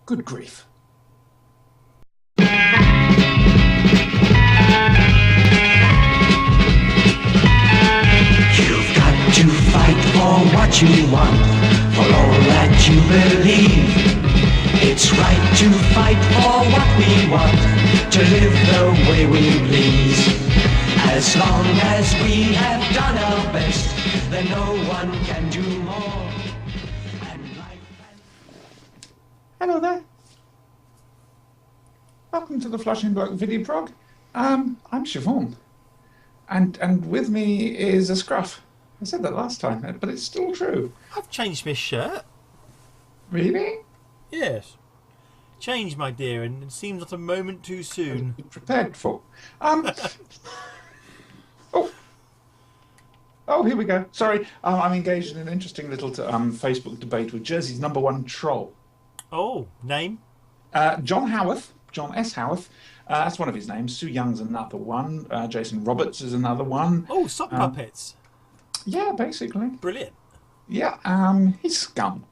Good grief. You've got to fight for what you want, for all that you believe. It's right to fight for what we want, to live the way we please. As long as we have done our best, then no one can do more. And Hello there. Welcome to the Flushing Bloke VidiProg. I'm Siobhan. And with me is a scruff. I said that last time, but it's still true. I've changed my shirt. Really? Yes. Change, my dear, and it seems not a moment too soon. Prepared for. Oh, here we go. Sorry, I'm engaged in an interesting little Facebook debate with Jersey's #1 troll. Oh, name? John Howarth. John S. Howarth. That's one of his names. Sue Young's another one. Jason Roberts is another one. Oh, sock puppets. Yeah, basically. Brilliant. Yeah, he's scum.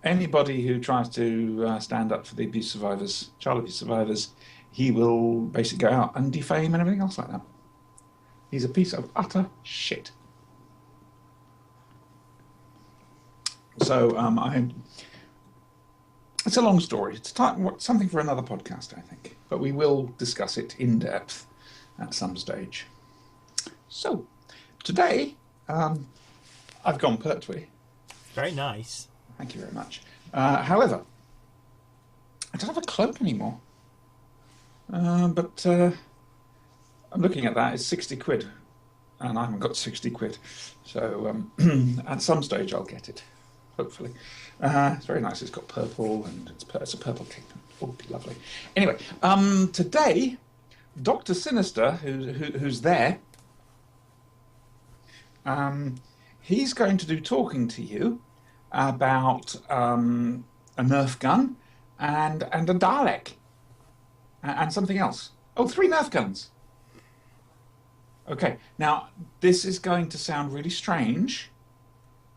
Anybody who tries to stand up for the abuse survivors, child abuse survivors, he will basically go out and defame and everything else like that. He's a piece of utter shit. So it's a long story. It's something for another podcast, I think. But we will discuss it in depth at some stage. So today, I've gone Pertwee. Very nice. Thank you very much. However, I don't have a cloak anymore. But I'm looking at that. It's 60 quid. And I haven't got 60 quid. So at some stage I'll get it. Hopefully. It's very nice. It's got purple and it's a purple cape. Oh, it'd be lovely. Anyway, today, Dr. Sinister, who's there, he's going to do talking to you about a Nerf gun and a Dalek and something else. Oh, 3 Nerf guns. Okay, now this is going to sound really strange,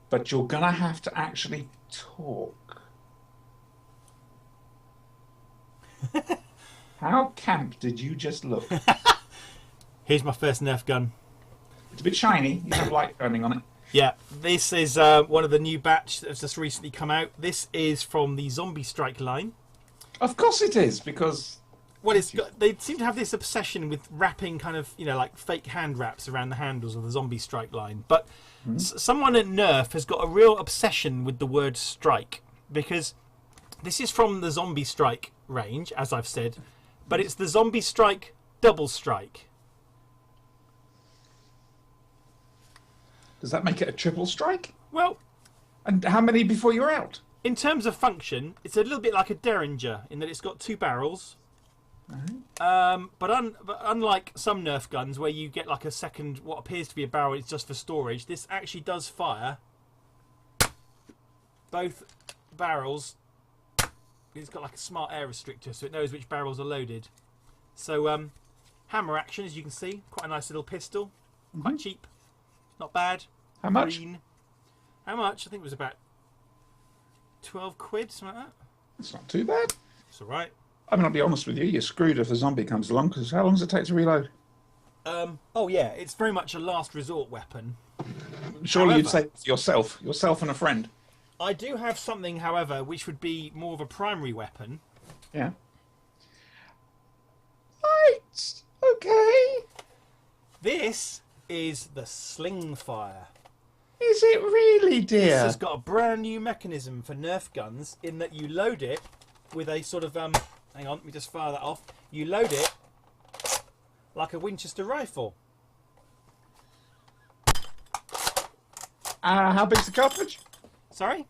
but you're going to have to actually talk. How camp did you just look? Here's my first Nerf gun. It's a bit shiny. You have light burning on it. Yeah, this is one of the new batch that's just recently come out. This is from the Zombie Strike line. Of course it is, because... Well, they seem to have this obsession with wrapping kind of, like fake hand wraps around the handles of the Zombie Strike line. But someone at Nerf has got a real obsession with the word strike, because this is from the Zombie Strike range, as I've said, but it's the Zombie Strike Double Strike. Does that make it a triple strike? Well... And how many before you're out? In terms of function, it's a little bit like a Derringer, in that it's got 2 barrels. But unlike some Nerf guns where you get like a second, what appears to be a barrel, it's just for storage, this actually does fire both barrels. It's got like a smart air restrictor, so it knows which barrels are loaded. So hammer action, as you can see, quite a nice little pistol, quite cheap, not bad. How much? Green. How much? I think it was about 12 quid, something like that. That's not too bad. It's all right. I mean, I'll be honest with you, you're screwed if a zombie comes along, because how long does it take to reload? Oh yeah, it's very much a last resort weapon. Surely you'd say yourself and a friend. I do have something, however, which would be more of a primary weapon. Yeah. Right. Okay. This is the Sling Fire. Is it really, dear? This has got a brand new mechanism for Nerf guns in that you load it with a sort of hang on, let me just fire that off. You load it like a Winchester rifle. How big's the cartridge? Sorry?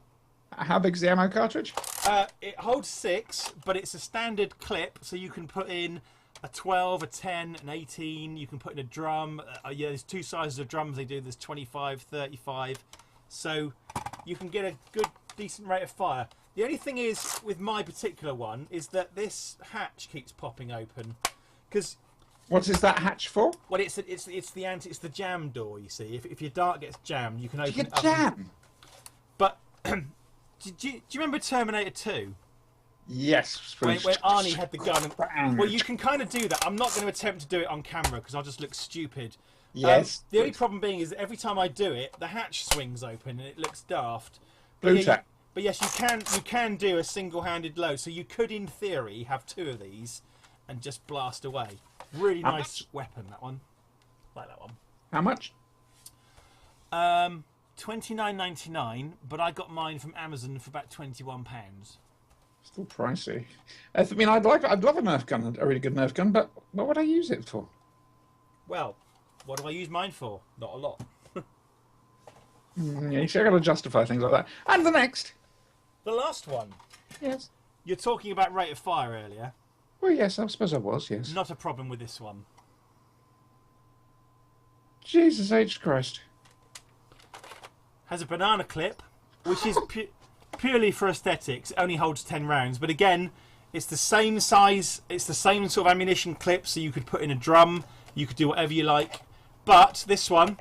How big's the ammo cartridge? It holds 6, but it's a standard clip, so you can put in a 12, a 10, an 18. You can put in a drum. Yeah, there's 2 sizes of drums they do. There's 25, 35. So you can get a good, decent rate of fire. The only thing is, with my particular one, is that this hatch keeps popping open. Because what is that hatch for? well, it's the jam door. You see, if your dart gets jammed, you can open You it up. jam. But do you remember Terminator 2? Yes. When Arnie had the gun. Bang. Well, you can kind of do that. I'm not going to attempt to do it on camera because I'll just look stupid. Yes. The only problem being is that every time I do it, the hatch swings open and it looks daft. Blue tack. But yes, you can do a single-handed load. So you could, in theory, have 2 of these and just blast away. Really nice weapon, that one. Like that one. How much? $29.99, but I got mine from Amazon for about £21. Still pricey. I mean, I'd love a Nerf gun, a really good Nerf gun, but what would I use it for? Well, what do I use mine for? Not a lot. Yeah, you see, I got to justify things like that. And the next. The last one. Yes. You're talking about rate of fire earlier. Well, yes, I suppose I was, yes. Not a problem with this one. Jesus H. Christ. Has a banana clip, which is purely for aesthetics. It only holds 10 rounds, but again, it's the same size. It's the same sort of ammunition clip, so you could put in a drum. You could do whatever you like. But this is a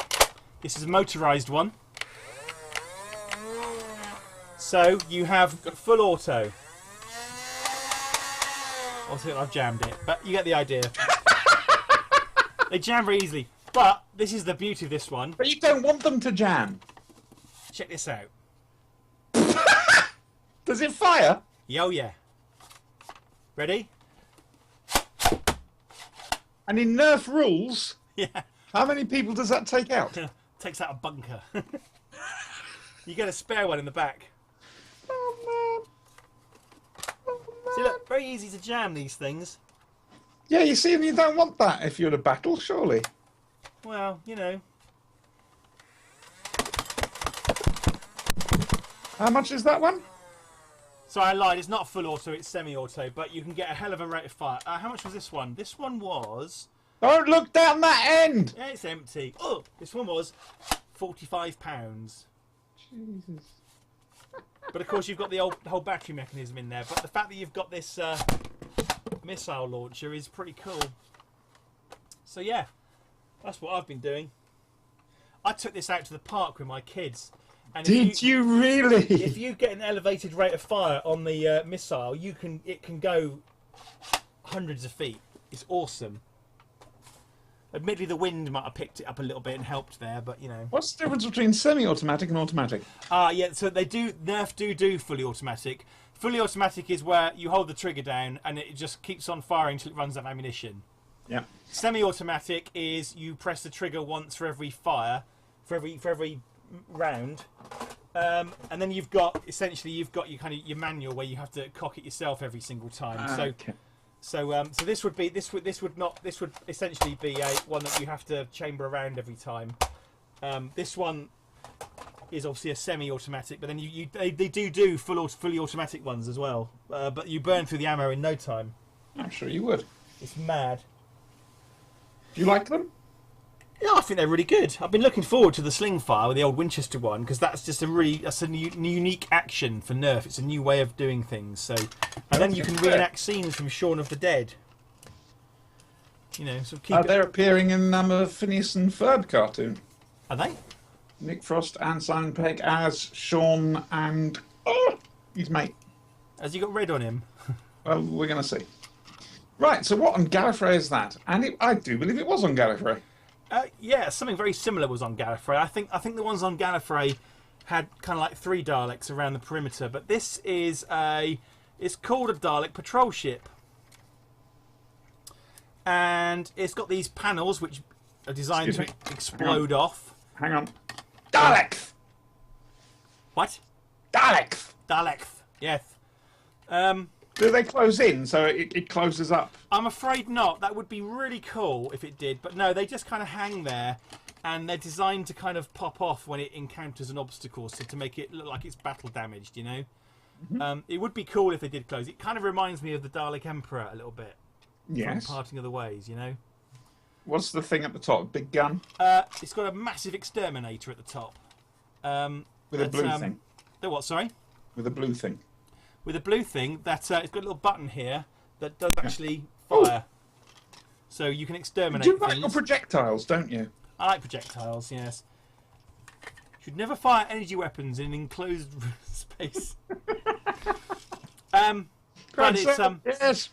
motorised one. So you have full auto. Also, I've jammed it, but you get the idea. They jam very easily. But this is the beauty of this one. But you don't want them to jam. Check this out. Does it fire? Yo, yeah. Ready? And in Nerf rules, Yeah. how many people does that take out? Takes out a bunker. You get a spare one in the back. Oh, man. See, look, very easy to jam these things. Yeah, you see, and you don't want that if you're in a battle, surely. Well, you know. How much is that one? So I lied, it's not full auto, it's semi-auto, but you can get a hell of a rate of fire. How much was this one? This one was... Don't look down that end! Yeah, it's empty. Oh, this one was £45. Jesus. But of course you've got the whole battery mechanism in there. But the fact that you've got this missile launcher is pretty cool. So yeah, that's what I've been doing. I took this out to the park with my kids. And Did you really? If you get an elevated rate of fire on the missile, it can go hundreds of feet. It's awesome. Admittedly, the wind might have picked it up a little bit and helped there, but you know. What's the difference between semi-automatic and automatic? Yeah, so Nerf do fully automatic. Fully automatic is where you hold the trigger down and it just keeps on firing until it runs out of ammunition. Yeah. Semi-automatic is you press the trigger once for every fire, for every round, and then you've got your manual where you have to cock it yourself every single time. Okay. So this would essentially be one that you have to chamber around every time. This one is obviously a semi-automatic, but then they do fully automatic ones as well. But you burn through the ammo in no time. I'm sure you would. It's mad. Do you like them? Yeah, I think they're really good. I've been looking forward to the sling fire with the old Winchester one because that's just a unique action for Nerf. It's a new way of doing things. So, and then you can reenact scenes from Shaun of the Dead. You know, so keep. They're appearing in a Phineas and Ferb cartoon. Are they? Nick Frost and Simon Pegg as Shaun and his mate. Has he got red on him? Well, we're going to see. Right. So what on Gallifrey is that? And I do believe it was on Gallifrey. Yeah, something very similar was on Gallifrey. I think the ones on Gallifrey had kind of like 3 Daleks around the perimeter, but this is it's called a Dalek patrol ship, and it's got these panels which are designed to explode off. Hang on, Dalekths. What? Dalekths. Dalekths. Yes. Do they close in so it closes up? I'm afraid not. That would be really cool if it did, but no, they just kind of hang there, and they're designed to kind of pop off when it encounters an obstacle, so to make it look like it's battle damaged, you know? Mm-hmm. It would be cool if they did close. It kind of reminds me of the Dalek Emperor a little bit. Yes. From Parting of the Ways, you know? What's the thing at the top? Big gun? It's got a massive exterminator at the top. With a blue thing? The what, sorry? With a blue thing. With a blue thing that it's got a little button here that does actually fire. So you can exterminate You things. like your projectiles, don't you? I like projectiles, yes. Should never fire energy weapons in an enclosed space. But it's yes.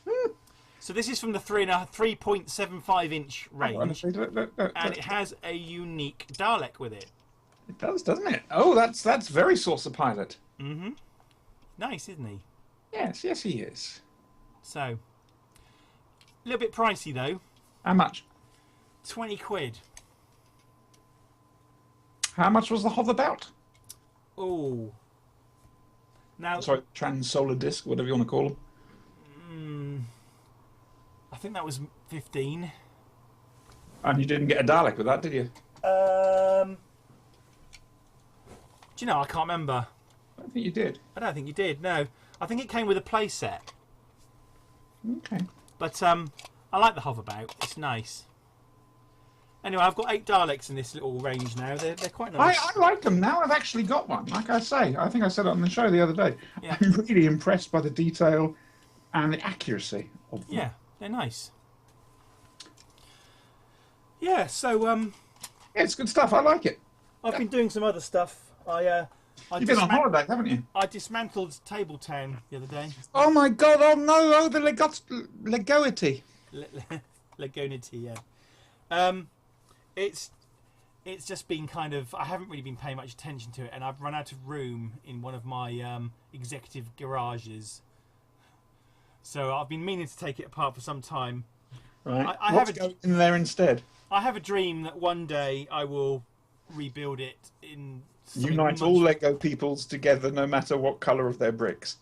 so this is from the 3.75-inch range, Look, and it has a unique Dalek with it. It does, doesn't it? Oh, that's very Saucer Pilot. Mm-hmm. Nice, isn't he? Yes, he is. So, a little bit pricey though. How much? 20 quid. How much was the hoverbout? Oh. Now, Sorry, trans-solar disc, whatever you want to call them. I think that was 15. And you didn't get a Dalek with that, did you? Do you know, I can't remember. I don't think you did. I don't think you did, no. I think it came with a play set. Okay. But I like the hoverbout. It's nice. Anyway, I've got 8 Daleks in this little range now. They're quite nice. I like them now. I've actually got one. Like I say, I think I said it on the show the other day. Yeah. I'm really impressed by the detail and the accuracy of them. Yeah, they're nice. Yeah, so Yeah, it's good stuff. I like it. I've been doing some other stuff. You've been on holiday, haven't you? I dismantled Tabletown the other day. Oh my God! Oh no! Oh, the Legoity. Legonity, yeah. It's just been kind of, I haven't really been paying much attention to it, and I've run out of room in one of my executive garages. So I've been meaning to take it apart for some time. Right. I What's have going in there instead? I have a dream that one day I will rebuild it in something Unite all Lego peoples together, no matter what colour of their bricks.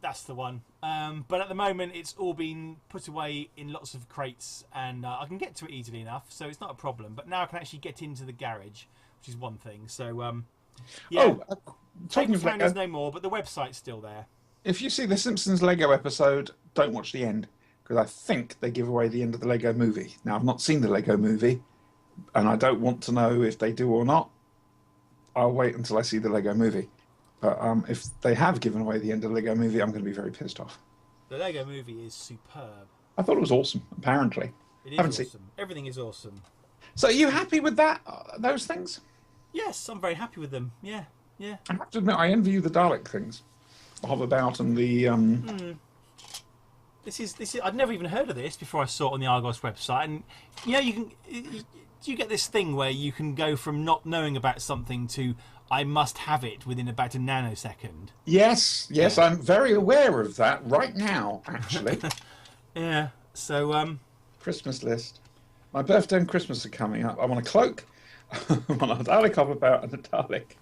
That's the one. But at the moment, it's all been put away in lots of crates, and I can get to it easily enough, so it's not a problem. But now I can actually get into the garage, which is one thing. So, yeah. Oh, talking of Lego, is no more, but the website's still there. if you see the Simpsons Lego episode, don't watch the end, because I think they give away the end of the Lego movie. Now, I've not seen the Lego movie, and I don't want to know if they do or not. I'll wait until I see the Lego movie. But if they have given away the end of the Lego movie, I'm going to be very pissed off. The Lego movie is superb. I thought it was awesome, apparently. It is Haven't awesome. seen. Everything is awesome. So are you happy with that? Those things? Yes, I'm very happy with them. Yeah, yeah. I have to admit, I envy you the Dalek things. The hoverbout and the... This is. I'd never even heard of this before I saw it on the Argos website, and you know, you get this thing where you can go from not knowing about something to I must have it within about a nanosecond. Yes, yeah. I'm very aware of that right now, actually. Yeah. So Christmas list. My birthday and Christmas are coming up. I want a cloak, I want a Dalek hoverbout and a Dalek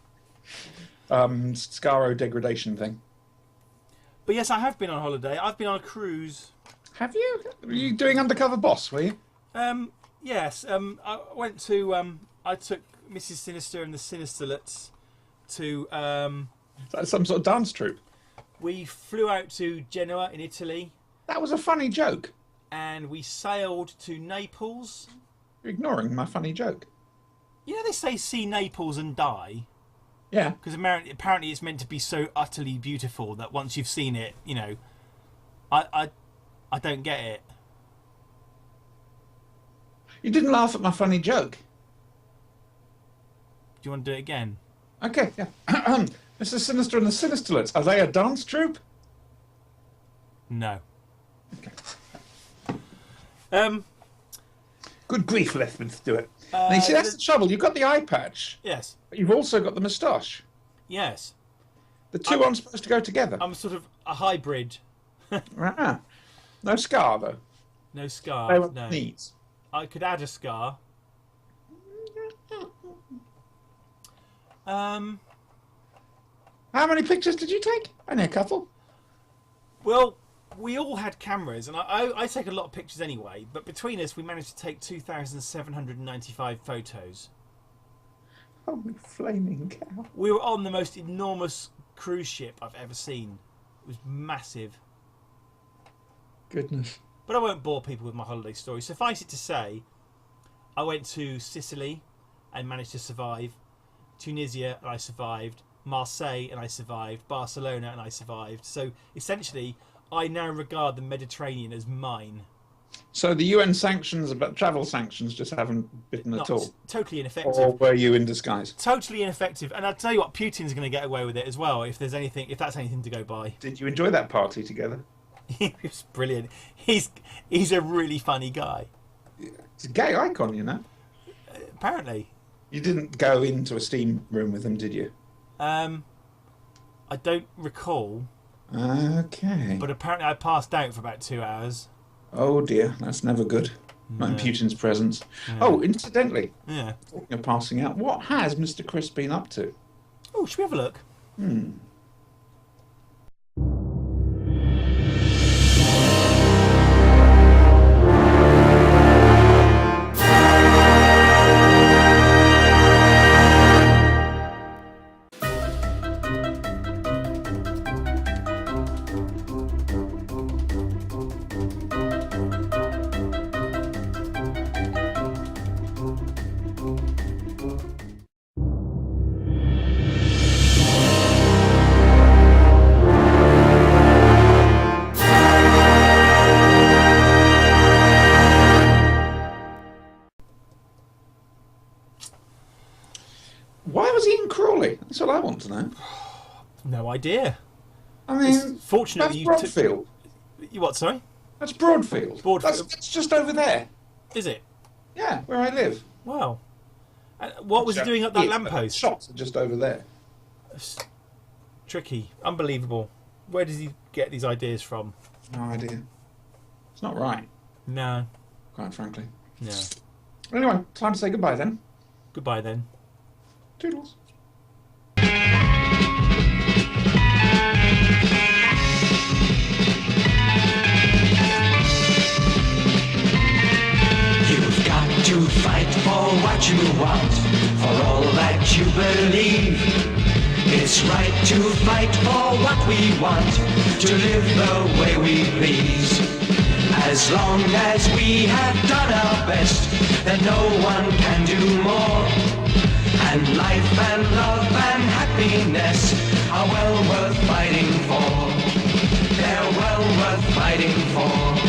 Scaro degradation thing. But yes, I have been on holiday. I've been on a cruise. Have you? Were you doing Undercover Boss, were you? Yes. I went to. I took Mrs. Sinister and the Sinisterlets to. Is that some sort of dance troupe? We flew out to Genoa in Italy. That was a funny joke. And we sailed to Naples. You're ignoring my funny joke. You know they say see Naples and die. Yeah. Because apparently it's meant to be so utterly beautiful that once you've seen it, you know, I don't get it. You didn't laugh at my funny joke. Do you want to do it again? Okay, yeah. Mr. Sinister and the Sinisterlets, are they a dance troupe? No. Okay. Good grief, let's do it. Now, you see, that's the trouble. You've got the eye patch, Yes. but you've also got the moustache. Yes. The two aren't supposed to go together. I'm sort of a hybrid. Ah. No scar, though. No They scar. were No. neat. I could add a scar. How many pictures did you take? Only a couple. Well, we all had cameras, and I take a lot of pictures anyway, but between us we managed to take 2,795 photos. Holy flaming cow. We were on the most enormous cruise ship I've ever seen. It was massive. Goodness. But I won't bore people with my holiday story. Suffice it to say, I went to Sicily and managed to survive, Tunisia and I survived, Marseille and I survived, Barcelona and I survived. So essentially, I now regard the Mediterranean as mine. So the UN sanctions, about travel sanctions, just haven't bitten at all? Totally ineffective. Or were you in disguise? Totally ineffective. And I'll tell you what, Putin's going to get away with it as well, if that's anything to go by. Did you enjoy that party together? He was brilliant. He's a really funny guy. It's a gay icon, you know. Apparently. You didn't go into a steam room with him, did you? I don't recall. Okay. But apparently I passed out for about 2 hours. Oh dear, that's never good. Not in Putin's presence. Yeah. Oh, incidentally, Yeah. talking of passing out, what has Mr. Chris been up to? Oh, should we have a look? Why was he in Crawley? That's all I want to know. No idea. I mean, Fortunately, that's Broadfield. You what? Sorry. That's Broadfield. Broadfield. That's just over there. Is it? Yeah, where I live. Wow. What was he doing up that lamppost? Shops are just over there. Tricky. Unbelievable. Where does he get these ideas from? No idea. It's not right, No. quite frankly. No. Anyway, time to say goodbye then. Goodbye then. Toodles. You've got to fight for what you want, for all that you believe. It's right to fight for what we want, to live the way we please. As long as we have done our best, then no one can do more. And life and love and happiness are well worth fighting for. They're well worth fighting for.